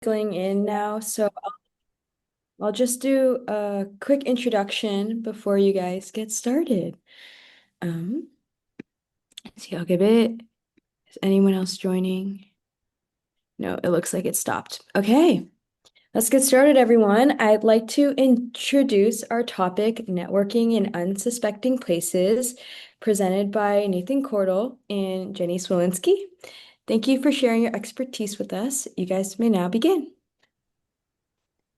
Going in now, so I'll just do a quick introduction before you guys get started. Um, let's see, I'll give it. Is anyone else joining? No, it looks like it stopped. Okay, let's get started, everyone. I'd like to introduce our topic, networking in unsuspecting places, presented by Nathan Cordell and Jenny Swilinski. Thank you for sharing your expertise with us. You guys may now begin.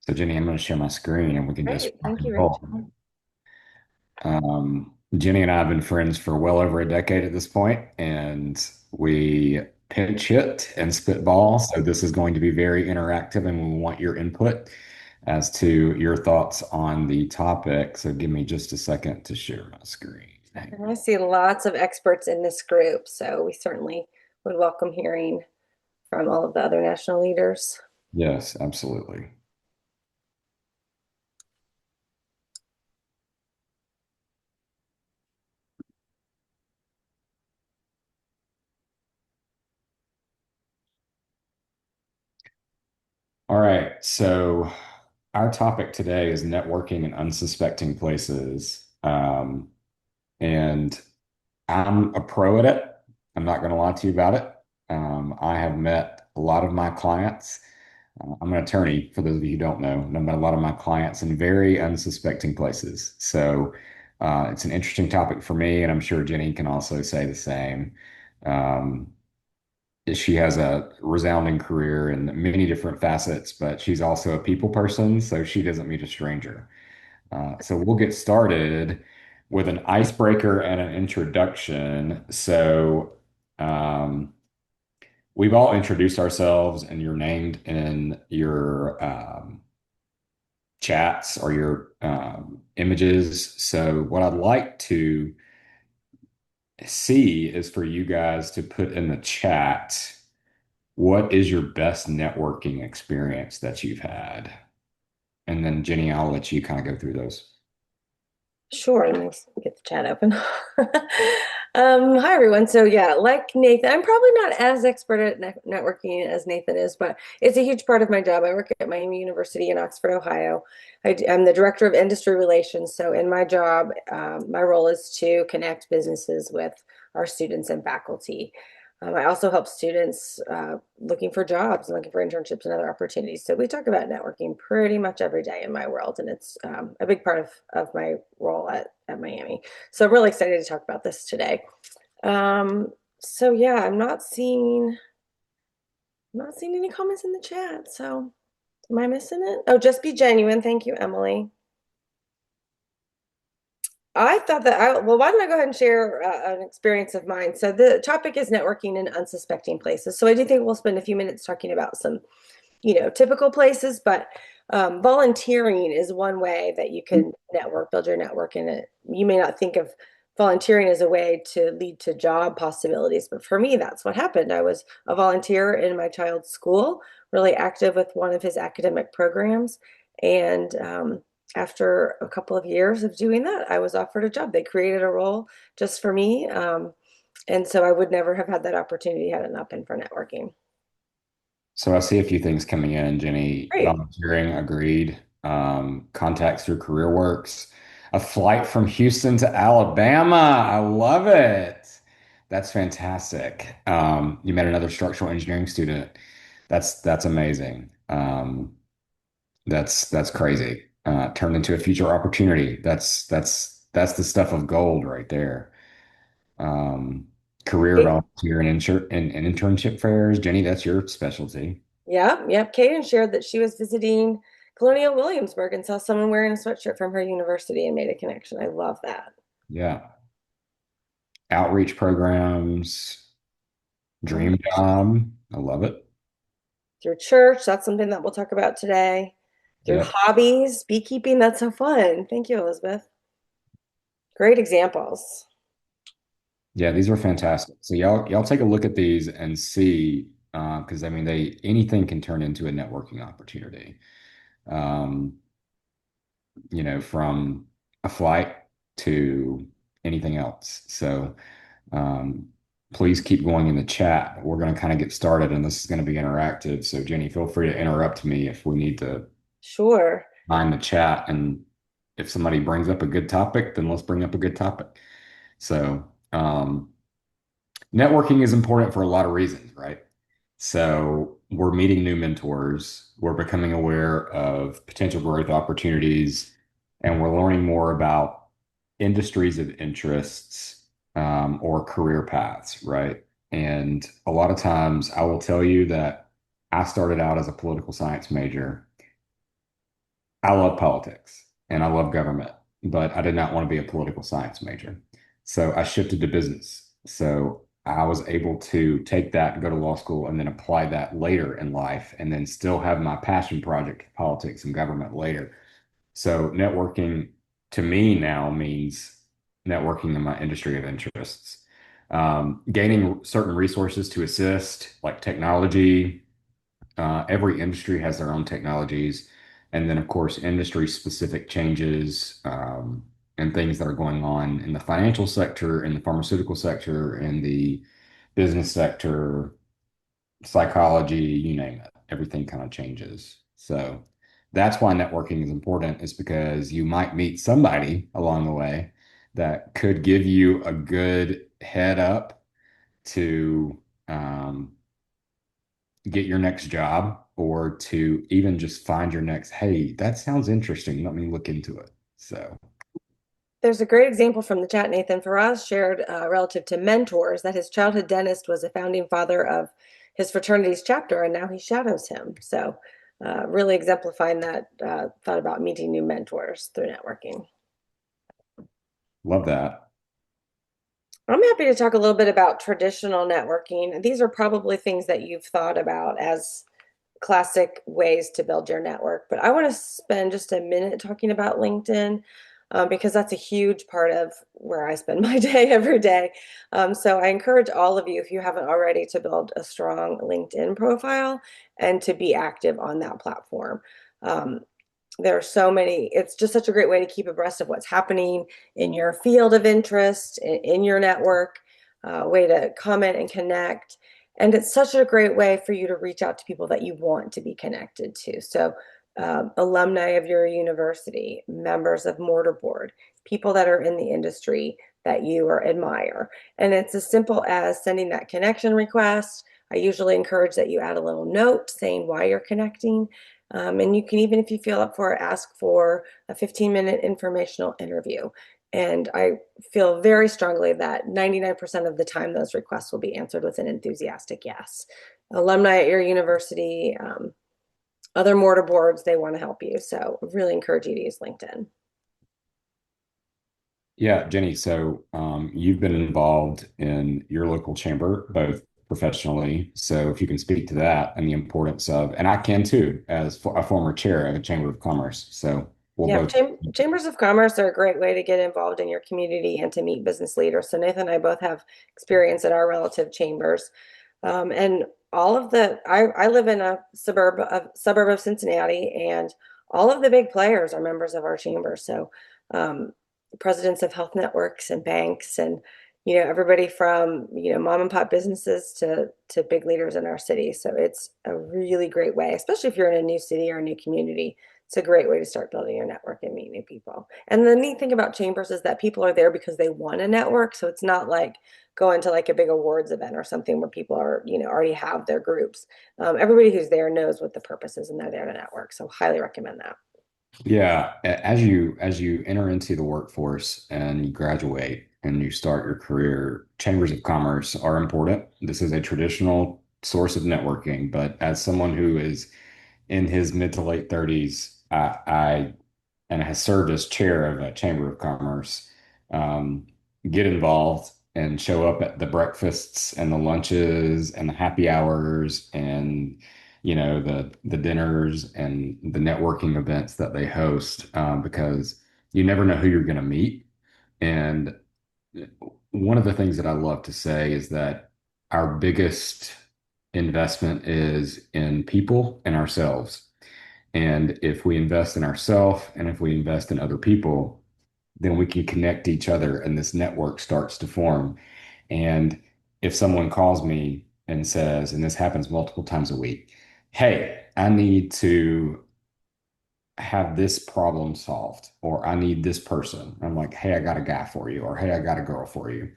So Jenny, I'm going to share my screen and we can just Great. rock Thank and you, roll. Rachel. Jenny and I have been friends for well over a decade at this point, and we pinch hit and spitball. So this is going to be very interactive, and we want your input as to your thoughts on the topic. So give me just a second to share my screen. Hang And I see lots of experts in this group, so we certainly would welcome hearing from all of the other national leaders. Yes, absolutely. All right. So our topic today is networking in unsuspecting places. And I'm a pro at it. I'm not going to lie to you about it. I have met a lot of my clients. I'm an attorney, for those of you who don't know, and I've met a lot of my clients in very unsuspecting places. So it's an interesting topic for me, and I'm sure Jenny can also say the same. Um, she has a resounding career in many different facets, but she's also a people person, so she doesn't meet a stranger. So we'll get started with an icebreaker and an introduction. So um, we've all introduced ourselves, and you're named in your chats or your images. So what I'd like to see is for you guys to put in the chat, what is your best networking experience that you've had? And then Jenny, I'll let you kind of go through those. Sure, let me get the chat open. Hi everyone. So yeah, like Nathan, I'm probably not as expert at networking as Nathan is, but it's a huge part of my job. I work at Miami University in Oxford, Ohio. I'm the director of industry relations. So in my job, my role is to connect businesses with our students and faculty. I also help students looking for jobs and looking for internships and other opportunities. So we talk about networking pretty much every day in my world, and it's a big part of my role at Miami. So I'm really excited to talk about this today. Um, so yeah, I'm not seeing any comments in the chat. So am I missing it? Oh, just be genuine. Thank you, Emily. I thought that well, why don't I go ahead and share an experience of mine? So the topic is networking in unsuspecting places. So I do think we'll spend a few minutes talking about some, typical places, but volunteering is one way that you can network, build your network in it. You may not think of volunteering as a way to lead to job possibilities, but for me, that's what happened. I was a volunteer in my child's school, really active with one of his academic programs. And after a couple of years of doing that, I was offered a job. They created a role just for me. And so I would never have had that opportunity had it not been for networking. So I see a few things coming in, Jenny. Great. Volunteering, agreed. Contacts through CareerWorks. A flight from Houston to Alabama. I love it. That's fantastic. You met another structural engineering student. That's amazing. That's crazy. Turned into a future opportunity. That's the stuff of gold right there. Um, Career volunteer and internship fairs. Jenny, that's your specialty. Yeah, yep. Kaden shared that she was visiting Colonial Williamsburg and saw someone wearing a sweatshirt from her university and made a connection. I love that. Yeah. Outreach programs, Mm. dream job. I love it. Through church, that's something that we'll talk about today. Through Yep. hobbies, beekeeping, that's so fun. Thank you, Elizabeth. Great examples. Yeah, these are fantastic. So y'all take a look at these and see, because I mean they anything can turn into a networking opportunity. Um, from a flight to anything else. So um, please keep going in the chat. We're going to kind of get started, and this is going to be interactive. So, Jenny, feel free to interrupt me if we need to Sure. mind the chat. And if somebody brings up a good topic, then let's bring up a good topic. So, networking is important for a lot of reasons, right? So, we're meeting new mentors, we're becoming aware of potential growth opportunities, and we're learning more about industries of interests or career paths, right? And a lot of times I will tell you that I started out as a political science major. I love politics and I love government, but I did not want to be a political science major. So I shifted to business. So I was able to take that and go to law school and then apply that later in life and then still have my passion project, politics and government later. So networking to me now means networking in my industry of interests. Gaining certain resources to assist, like technology, every industry has their own technologies. And then, of course, industry specific changes and things that are going on in the financial sector, in the pharmaceutical sector, in the business sector, psychology, you name it. Everything kind of changes. So that's why networking is important, is because you might meet somebody along the way that could give you a good head up to um, get your next job or to even just find your next, hey, that sounds interesting. Let me look into it. So There's a great example from the chat Nathan Faraz shared relative to mentors that his childhood dentist was a founding father of his fraternity's chapter, and now he shadows him. So, really exemplifying that thought about meeting new mentors through networking. love that. I'm happy to talk a little bit about traditional networking. These are probably things that you've thought about as classic ways to build your network. But I want to spend just a minute talking about LinkedIn because that's a huge part of where I spend my day every day. So I encourage all of you, if you haven't already, to build a strong LinkedIn profile and to be active on that platform. Um, there are so many, it's just such a great way to keep abreast of what's happening in your field of interest, in your network, way to comment and connect. And it's such a great way for you to reach out to people that you want to be connected to. So, alumni of your university, members of Mortarboard, people that are in the industry that you or admire. And it's as simple as sending that connection request. I usually encourage that you add a little note saying why you're connecting. And you can, even if you feel up for it, ask for a 15-minute informational interview. And I feel very strongly that 99% of the time those requests will be answered with an enthusiastic yes. Alumni at your university, other mortar boards, they want to help you. So I really encourage you to use LinkedIn. Yeah, Jenny, so you've been involved in your local chamber, both professionally. So if you can speak to that and the importance of, and I can too, as a former chair of a chamber of commerce. So we'll Yeah, both. chambers of commerce are a great way to get involved in your community and to meet business leaders. So Nathan and I both have experience at our relative chambers. And all of I live in a suburb of Cincinnati, and all of the big players are members of our chamber. So um, presidents of health networks and banks, and everybody from mom and pop businesses to big leaders in our city. So it's a really great way, especially if you're in a new city or a new community. It's a great way to start building your network and meet new people. And the neat thing about chambers is that people are there because they want to network. So it's not like going to like a big awards event or something where people are, already have their groups. Everybody who's there knows what the purpose is and they're there to network. So highly recommend that. Yeah, as you enter into the workforce and you graduate and you start your career, chambers of commerce are important. This is a traditional source of networking, but as someone who is in his mid to late 30s, I and has served as chair of a chamber of commerce, um, get involved and show up at the breakfasts and the lunches and the happy hours and the dinners and the networking events that they host because you never know who you're going to meet. And one of the things that I love to say is that our biggest investment is in people and ourselves. And if we invest in ourselves and if we invest in other people, then we can connect each other and this network starts to form. And if someone calls me and says, and this happens multiple times a week, hey, I need to have this problem solved, or I need this person. I'm like, hey, I got a guy for you, or hey, I got a girl for you.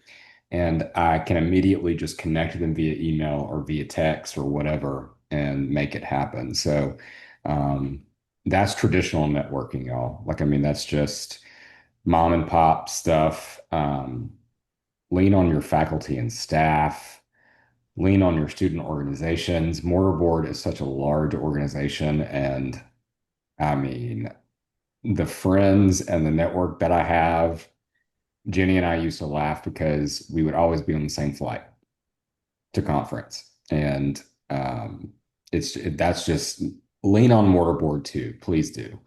And I can immediately just connect them via email or via text or whatever and make it happen. So um, that's traditional networking, y'all. Like, I mean, that's just mom and pop stuff. Lean on your faculty and staff, lean on your student organizations. Mortarboard is such a large organization. And I mean, the friends and the network that I have, Jenny and I used to laugh because we would always be on the same flight to conference. And that's just lean on mortarboard too. Please do.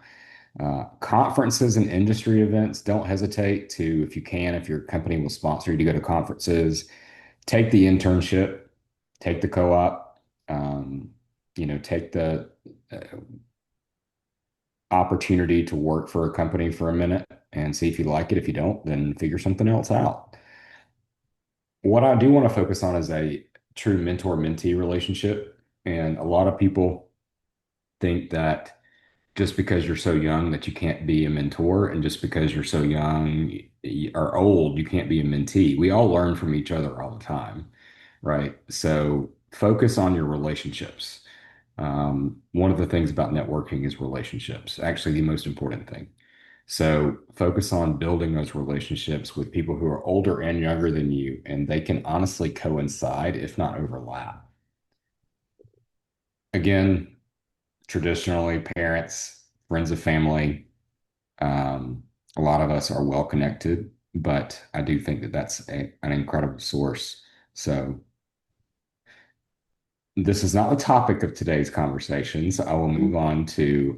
Conferences and industry events, don't hesitate to, if you can, if your company will sponsor you to go to conferences, take the internship, take the co-op, take the uh, opportunity to work for a company for a minute and see if you like it. If you don't, then figure something else out. What I do want to focus on is a true mentor-mentee relationship. And a lot of people think that just because you're so young that you can't be a mentor, and just because you're so young or old, you can't be a mentee. We all learn from each other all the time, right? So focus on your relationships. One of the things about networking is relationships, actually the most important thing. So focus on building those relationships with people who are older and younger than you, and they can honestly coincide, if not overlap. Again, traditionally, parents, friends of family, um, a lot of us are well connected, but I do think that that's an incredible source. So this is not the topic of today's conversation, so I will move on to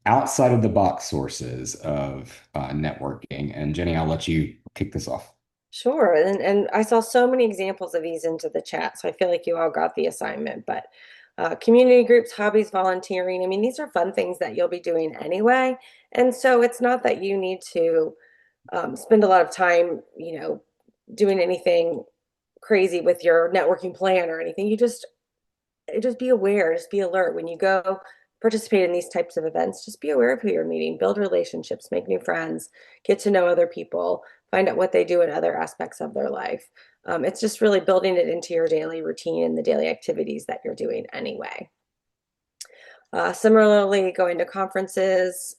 outside of the box sources of networking. And Jenny, I'll let you kick this off. Sure. And I saw so many examples of these into the chat, so I feel like you all got the assignment. But community groups, hobbies, volunteering, I mean, these are fun things that you'll be doing anyway. And so it's not that you need to spend a lot of time, doing anything crazy with your networking plan or anything. Just be aware, just be alert when you go participate in these types of events. Just be aware of who you're meeting, build relationships, make new friends, get to know other people, find out what they do in other aspects of their life. It's just really building it into your daily routine and the daily activities that you're doing anyway. Similarly, going to conferences,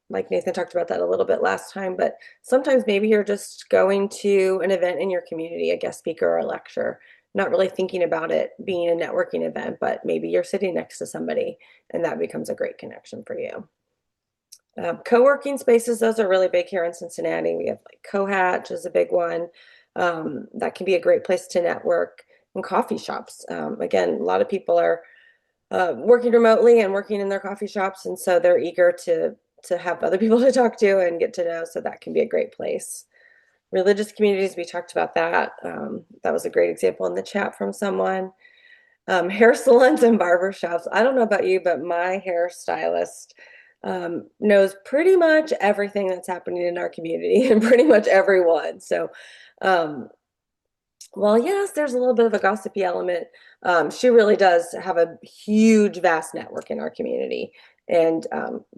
like Nathan talked about that a little bit last time, but sometimes maybe you're just going to an event in your community, a guest speaker or a lecture, not really thinking about it being a networking event, but maybe you're sitting next to somebody and that becomes a great connection for you. Co-working spaces, those are really big here in Cincinnati. We have like Cohatch is a big one. That can be a great place to network, and coffee shops. Again, a lot of people are working remotely and working in their coffee shops, and so they're eager to have other people to talk to and get to know. So that can be a great place. Religious communities, we talked about that. That was a great example in the chat from someone. Hair salons and barber shops. I don't know about you, but my hairstylist knows pretty much everything that's happening in our community and pretty much everyone. So um, well, yes, there's a little bit of a gossipy element. She really does have a huge, vast network in our community and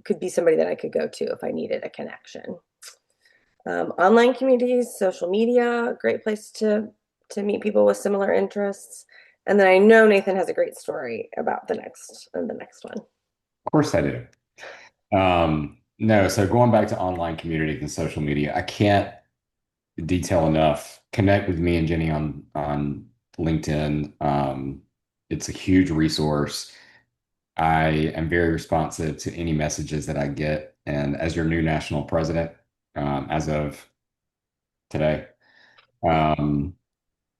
could be somebody that I could go to if I needed a connection. Online communities, social media, great place to meet people with similar interests. And then I know Nathan has a great story about the next one. Of course I do. No, so going back to online communities and social media, I can't detail enough. Connect with me and Jenny on LinkedIn. It's a huge resource. I am very responsive to any messages that I get. And as your new national president, as of today, um,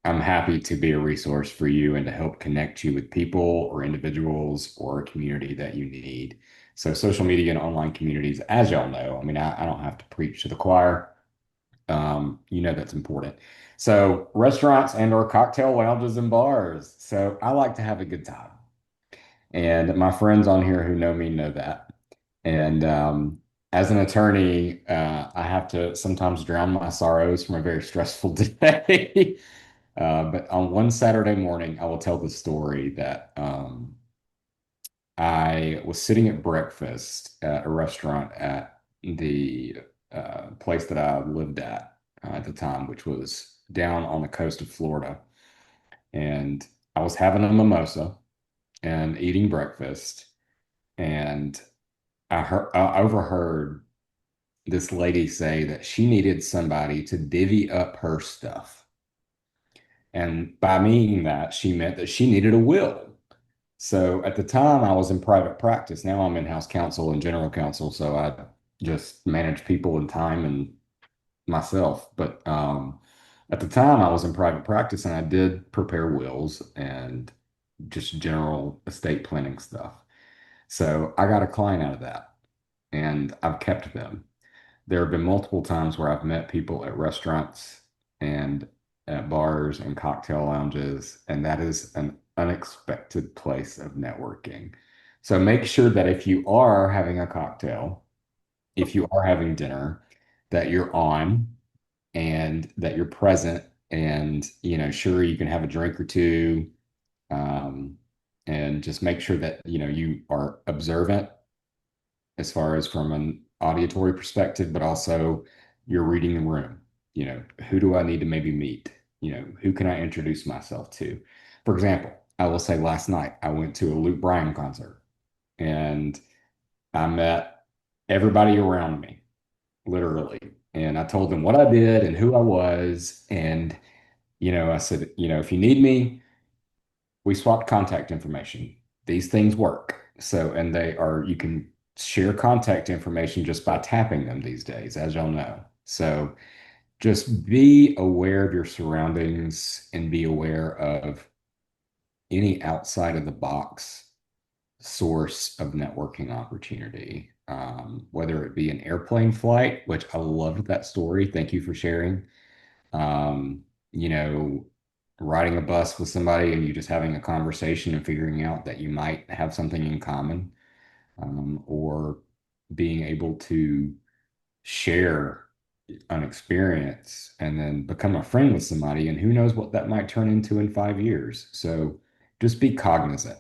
I'm happy to be a resource for you and to help connect you with people or individuals or a community that you need. So social media and online communities, as y'all know, I mean, I don't have to preach to the choir. That's important. So restaurants and or cocktail lounges and bars. So I like to have a good time. And my friends on here who know me know that. And as an attorney, I have to sometimes drown my sorrows from a very stressful day. But on one Saturday morning, I will tell the story that I was sitting at breakfast at a restaurant at the place that I lived at the time, which was down on the coast of Florida. And I was having a mimosa and eating breakfast. And I overheard this lady say that she needed somebody to divvy up her stuff. And by meaning that, she meant that she needed a will. So at the time, I was in private practice. Now I'm in-house counsel and general counsel. So I just manage people and time and myself. But at the time, I was in private practice and I did prepare wills and just general estate planning stuff. So I got a client out of that and I've kept them. There have been multiple times where I've met people at restaurants and at bars and cocktail lounges, and that is an unexpected place of networking. So make sure that if you are having a cocktail, if you are having dinner, that you're on and that you're present and, sure, you can have a drink or two, um, and just make sure that, you are observant as far as from an auditory perspective, but also you're reading the room. Who do I need to maybe meet? Who can I introduce myself to? For example, I will say last night I went to a Luke Bryan concert and I met everybody around me, literally. And I told them what I did and who I was. And, I said, if you need me, we swapped contact information. These things work. So, and you can share contact information just by tapping them these days, as y'all know. So just be aware of your surroundings and be aware of any outside of the box source of networking opportunity. Whether it be an airplane flight, which I loved that story. Thank you for sharing. um, you know, riding a bus with somebody and you just having a conversation and figuring out that you might have something in common, or being able to share an experience and then become a friend with somebody, and who knows what that might turn into in 5 years. So just be cognizant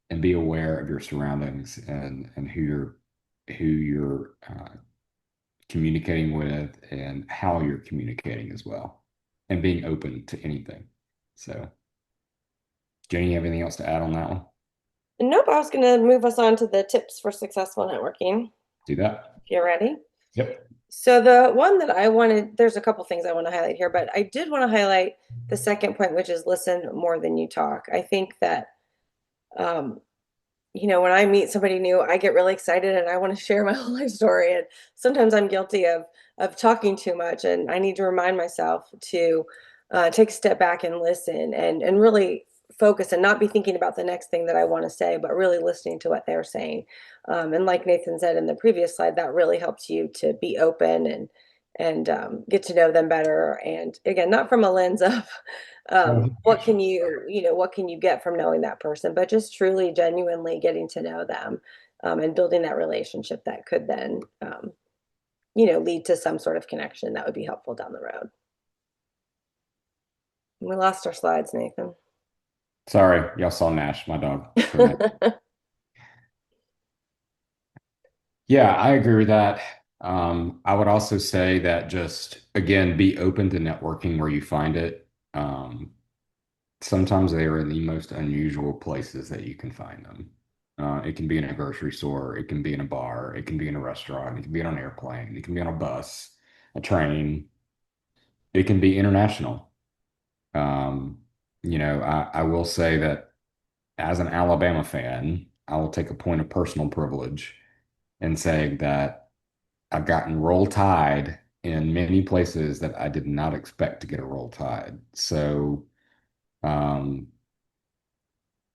and be aware of your surroundings and who you're communicating with and how you're communicating as well, and being open to anything. So, Jenny, you have anything else to add on that one? Nope, I was going to move us on to the tips for successful networking. Do that. If you're ready. Yep. So the one that I wanted, there's a couple things I want to highlight here, but I did want to highlight the second point, which is listen more than you talk. I think that um, when I meet somebody new, I get really excited and I want to share my whole life story. And sometimes I'm guilty of talking too much, and I need to remind myself to take a step back and listen and really focus and not be thinking about the next thing that I want to say, but really listening to what they're saying. And like Nathan said in the previous slide, that really helps you to be open and get to know them better. And again, not from a lens of Well, what can you get from knowing that person, but just truly genuinely getting to know them, and building that relationship that could then lead to some sort of connection that would be helpful down the road. We lost our slides, Nathan. sorry, y'all saw Nash, my dog, for a minute. Yeah, I agree with that. I would also say that just again, be open to networking where you find it. Sometimes they are in the most unusual places that you can find them. It can be in a grocery store, it can be in a bar, it can be in a restaurant, it can be on an airplane, it can be on a bus, a train, it can be international. Um, I will say that as an Alabama fan, I will take a point of personal privilege and say that I've gotten roll tide in many places that I did not expect to get a roll tide. So, um,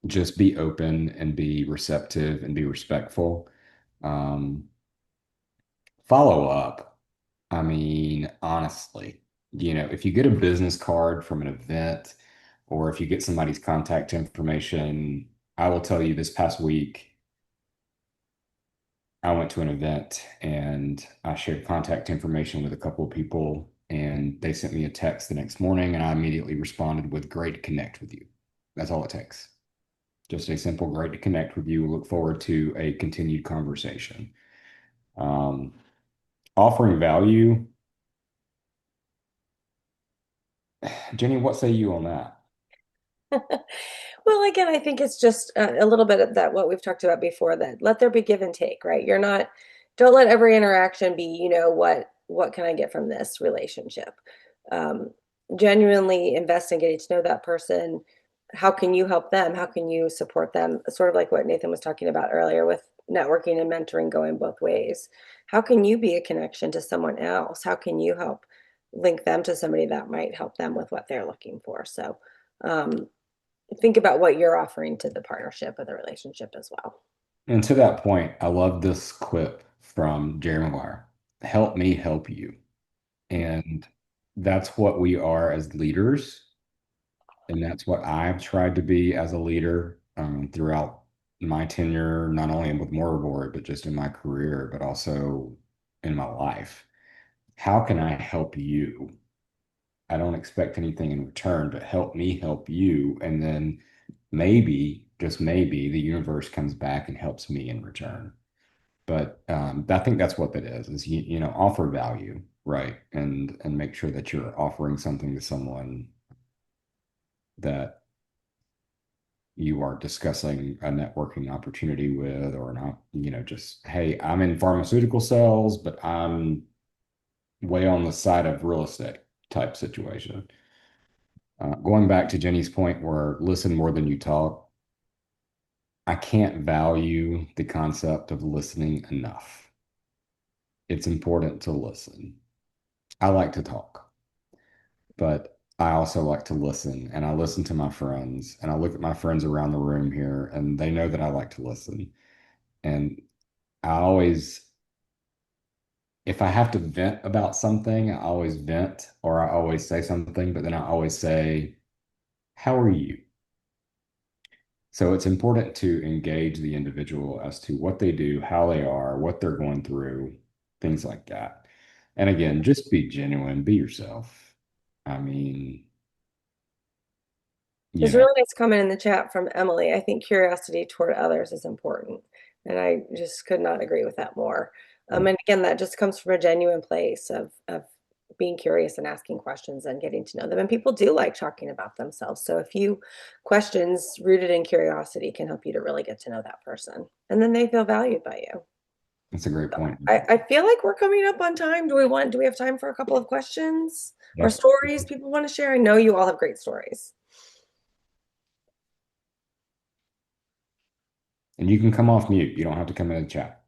just be open and be receptive and be respectful. Um, Follow up. I mean, honestly, if you get a business card from an event or if you get somebody's contact information, I will tell you this past week, I went to an event and I shared contact information with a couple of people, and they sent me a text the next morning, and I immediately responded with great to connect with you. That's all it takes. Just a simple great to connect with you. Look forward to a continued conversation. Um, Offering value. Jenny, what say you on that? Well, again, I think it's just a little bit of that what we've talked about before, that let there be give and take, right? You're not, don't let every interaction be, what can I get from this relationship? Um, Genuinely invest in getting to know that person. How can you help them? How can you support them? Sort of like what Nathan was talking about earlier with networking and mentoring going both ways. How can you be a connection to someone else? How can you help link them to somebody that might help them with what they're looking for? So, um, think about what you're offering to the partnership or the relationship as well. And to that point, I love this clip from Jerry Maguire. Help me help you. And that's what we are as leaders. And that's what I've tried to be as a leader throughout my tenure, not only with Mortarboard, but just in my career, but also in my life. How can I help you? I don't expect anything in return, but help me help you. And then maybe, just maybe, the universe comes back and helps me in return. But I think that's what that is offer value, right? And make sure that you're offering something to someone that you are discussing a networking opportunity with, or not, just, hey, I'm in pharmaceutical sales, but I'm way on the side of real estate type situation. Going back to Jenny's point where listen more than you talk, I can't value the concept of listening enough. It's important to listen. I like to talk, but I also like to listen, and I listen to my friends, and I look at my friends around the room here, and they know that I like to listen. And I always, if I have to vent about something, I always vent or I always say something, but then I always say, how are you? So it's important to engage the individual as to what they do, how they are, what they're going through, things like that. And again, just be genuine, be yourself. I mean, you There's a know, really nice comment in the chat from Emily. I think curiosity toward others is important. And I just could not agree with that more. And again, that just comes from a genuine place of being curious and asking questions and getting to know them. And people do like talking about themselves. So a few questions rooted in curiosity can help you to really get to know that person. And then they feel valued by you. that's a great point. I feel like we're coming up on time. Do we have time for a couple of questions or Yes. stories people want to share? I know you all have great stories. And you can come off mute. You don't have to come in the chat.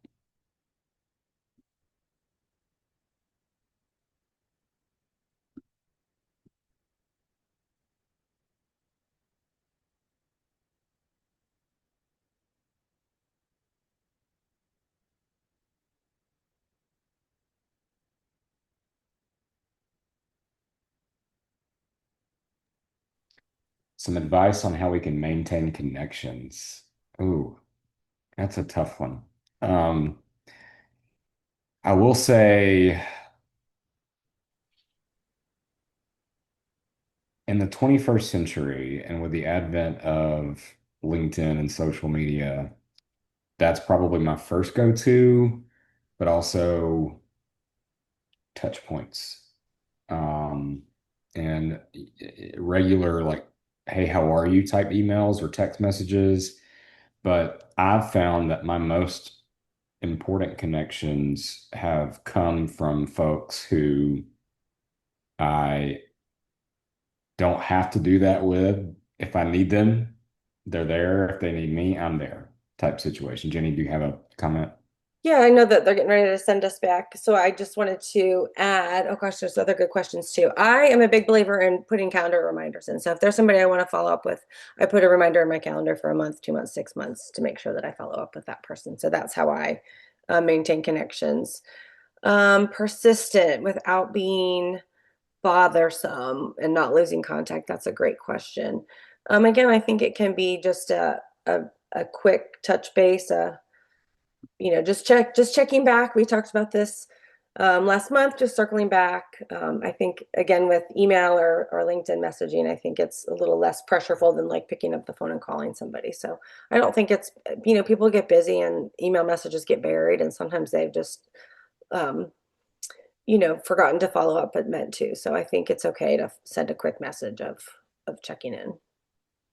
Some advice on how we can maintain connections. Ooh, that's a tough one. Um, I will say in the 21st century and with the advent of LinkedIn and social media, that's probably my first go-to, but also touch points. Um, and regular, like, hey, how are you type emails or text messages. But I've found that my most important connections have come from folks who I don't have to do that with. If I need them, they're there. If they need me, I'm there type situation. Jenny, do you have a comment? Yeah, I know that they're getting ready to send us back. So I just wanted to add, oh gosh, there's other good questions too. I am a big believer in putting calendar reminders in. So if there's somebody I want to follow up with, I put a reminder in my calendar for a month, 2 months, 6 months to make sure that I follow up with that person. So that's how I maintain connections. Persistent without being bothersome and not losing contact. That's a great question. Again, I think it can be just a quick touch base, just checking back. We talked about this last month, just circling back. I think again with email or LinkedIn messaging, I think it's a little less pressureful than like picking up the phone and calling somebody. So I don't think it's, people get busy and email messages get buried, and sometimes they've just, um, forgotten to follow up but meant to. So I think it's okay to send a quick message of checking in.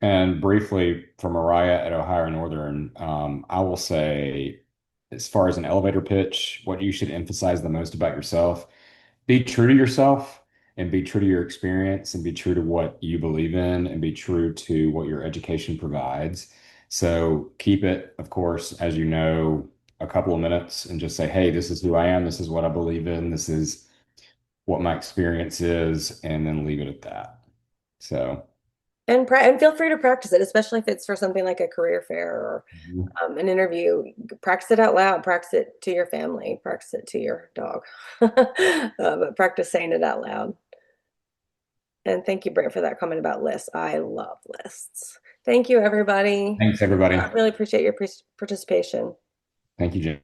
And briefly for Mariah at Ohio Northern, I will say, as far as an elevator pitch, what you should emphasize the most about yourself, be true to yourself and be true to your experience and be true to what you believe in and be true to what your education provides. So keep it, of course, as you know, a couple of minutes and just say, hey, this is who I am. This is what I believe in. This is what my experience is, and then leave it at that. So. And feel free to practice it, especially if it's for something like a career fair or an interview. Practice it out loud. Practice it to your family. Practice it to your dog. But practice saying it out loud. And thank you, Brent, for that comment about lists. I love lists. Thank you, everybody. Thanks, everybody. Really appreciate your participation. Thank you, Jen.